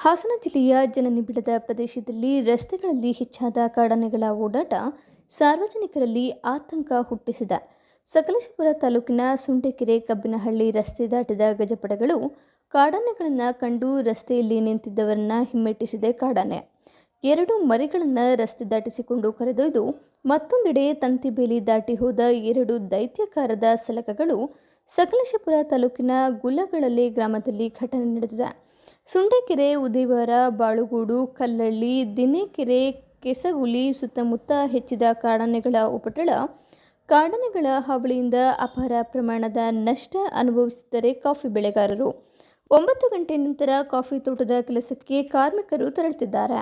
ಹಾಸನ ಜಿಲ್ಲೆಯ ಜನನಿಬಿಡದ ಪ್ರದೇಶದಲ್ಲಿ ರಸ್ತೆಗಳಲ್ಲಿ ಹೆಚ್ಚಾದ ಕಾಡಾನೆಗಳ ಓಡಾಟ ಸಾರ್ವಜನಿಕರಲ್ಲಿ ಆತಂಕ ಹುಟ್ಟಿಸಿದೆ. ಸಕಲೇಶಪುರ ತಾಲೂಕಿನ ಸುಂಟೆಕೆರೆ ಕಬ್ಬಿನಹಳ್ಳಿ ರಸ್ತೆ ದಾಟಿದ ಗಜಪಡೆಗಳು ಕಾಡಾನೆಗಳನ್ನು ಕಂಡು ರಸ್ತೆಯಲ್ಲಿ ನಿಂತಿದ್ದವರನ್ನ ಹಿಮ್ಮೆಟ್ಟಿಸಿದೆ. ಕಾಡಾನೆ ಎರಡು ಮರಿಗಳನ್ನು ರಸ್ತೆ ದಾಟಿಸಿಕೊಂಡು ಕರೆದೊಯ್ದು ಮತ್ತೊಂದೆಡೆ ತಂತಿ ಬೇಲಿ ದಾಟಿ ಹೋದ ಎರಡು ದೈತ್ಯಾಕಾರದ ಸಲಕಗಳು ಸಕಲೇಶಪುರ ತಾಲೂಕಿನ ಗುಲ್ಲಗಳಲ್ಲಿ ಗ್ರಾಮದಲ್ಲಿ ಘಟನೆ ನಡೆದಿದೆ. ಸುಂಟೆಕೆರೆ, ಉದಯವಾರ, ಬಾಳುಗೋಡು, ಕಲ್ಲಳ್ಳಿ, ದಿನೇಕೆರೆ, ಕೆಸಗುಲಿ ಸುತ್ತಮುತ್ತ ಹೆಚ್ಚಿದ ಕಾಡಾನೆಗಳ ಉಪಟಳ. ಕಾಡಾನೆಗಳ ಹಾವಳಿಯಿಂದ ಅಪಾರ ಪ್ರಮಾಣದ ನಷ್ಟ ಅನುಭವಿಸಿದ್ದಾರೆ ಕಾಫಿ ಬೆಳೆಗಾರರು. 9 ಗಂಟೆ ನಂತರ ಕಾಫಿ ತೋಟದ ಕೆಲಸಕ್ಕೆ ಕಾರ್ಮಿಕರು ತೆರಳುತ್ತಿದ್ದಾರೆ.